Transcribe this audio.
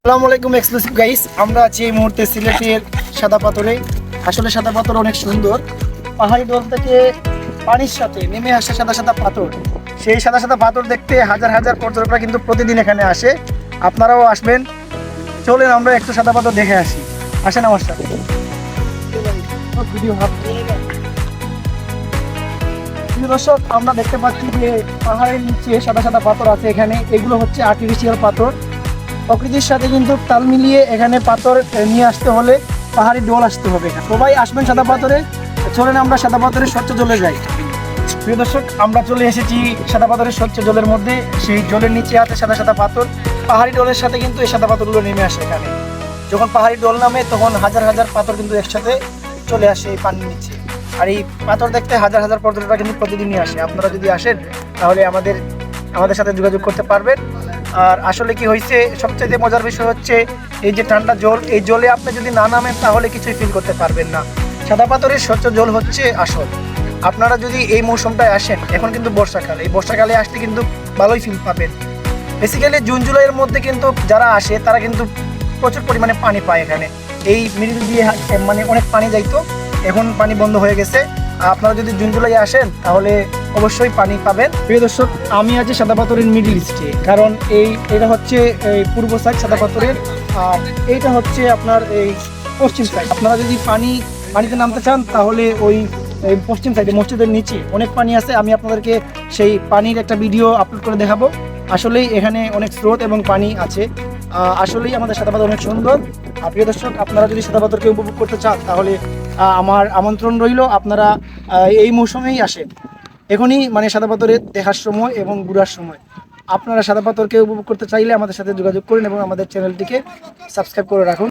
আসসালামু আলাইকুম exclusive guys, আমরা আছি এই মুহূর্তে সিলেটের সাদা পাথরে। আসলে সাদা পাথর অনেক সুন্দর। পাহাড়ি ডল থেকে পানির সাথে নেমে আসে সাদা সাদা পাথর। সেই সাদা সাদা পাথর দেখতে হাজার হাজার পর্যটকরা কিন্তু প্রতিদিন এখানে আসে। আপনারাও আসবেন। চলেন আমরা একটু সাদা পাথর দেখে আসি। আসেন আমার সাথে। প্রিয় দর্শক, আমরা দেখতে পাচ্ছি যে পাহাড়ের নিচে সাদা সাদা পাথর আছে এখানে। এগুলো হচ্ছে আর্টিফিশিয়াল পাথর। প্রকৃতির সাথে কিন্তু তাল মিলিয়ে এখানে পাথর নিয়ে আসতে হলে পাহাড়ি ডোল আসতে হবে। সবাই আসবেন সাদা পাথরে। চলেন আমরা সাদা পাথরের স্বচ্ছ জলে যাই। প্রিয় দর্শক, আমরা চলে এসেছি সাদা পাথরের স্বচ্ছ জলের মধ্যে। সেই জলের নিচে আছে সাদা সাদা পাথর। পাহাড়ি ডোলের সাথে কিন্তু এই সাদা পাথরগুলো নেমে আসে এখানে। যখন পাহাড়ি ডোল নামে তখন হাজার হাজার পাথর কিন্তু একসাথে চলে আসে এই পানির নিচে। আর এই পাথর দেখতে হাজার হাজার পর্যটকরা কিন্তু প্রতিদিনই আসে। আপনারা যদি আসেন তাহলে আমাদের সাথে যোগাযোগ করতে পারবেন। আর আসলে কি হয়েছে, সবচেয়ে মজার বিষয় হচ্ছে এই যে ঠান্ডা জল, এই জলে আপনি যদি না নামেন তাহলে কিছুই ফিল করতে পারবেন না। সাদা পাথরের স্বচ্ছ জল হচ্ছে আসল। আপনারা যদি এই মৌসুমটায় আসেন, এখন কিন্তু বর্ষাকাল, এই বর্ষাকালে আসলে কিন্তু ভালোই ফিল পাবেন। বেসিক্যালি জুন জুলাইয়ের মধ্যে কিন্তু যারা আসে তারা কিন্তু প্রচুর পরিমাণে পানি পায় এখানে। এই মিডিল দিয়ে মানে অনেক পানি যাইতো, এখন পানি বন্ধ হয়ে গেছে। আপনারা যদি জুন জুলাই আসেন তাহলে অবশ্যই পানি পাবেন। প্রিয় দর্শক, আমি আছি সাদা পাথরের মিডিল ইস্টে, কারণ এটা হচ্ছে এই পূর্ব সাইড সাদা পাথরের, আর এইটা হচ্ছে আপনার এই পশ্চিম সাইড। আপনারা যদি পানিতে নামতে চান তাহলে ওই পশ্চিম সাইডে মসজিদের নিচে অনেক পানি আছে। আমি আপনাদেরকে সেই পানির একটা ভিডিও আপলোড করে দেখাবো। আসলেই এখানে অনেক স্রোত এবং পানি আছে। আসলেই আমাদের সাদা পাথর অনেক সুন্দর। প্রিয় দর্শক, আপনারা যদি সাদা পাথরকে উপভোগ করতে চান তাহলে আমার আমন্ত্রণ রইল, আপনারা এই মৌসুমেই আসেন। এখনই মানে সাদা পাথরের দেখার সময় এবং ঘুরার সময়। আপনারা সাদা পাথরকে উপভোগ করতে চাইলে আমাদের সাথে যোগাযোগ করুন এবং আমাদের চ্যানেলটিকে সাবস্ক্রাইব করে রাখুন।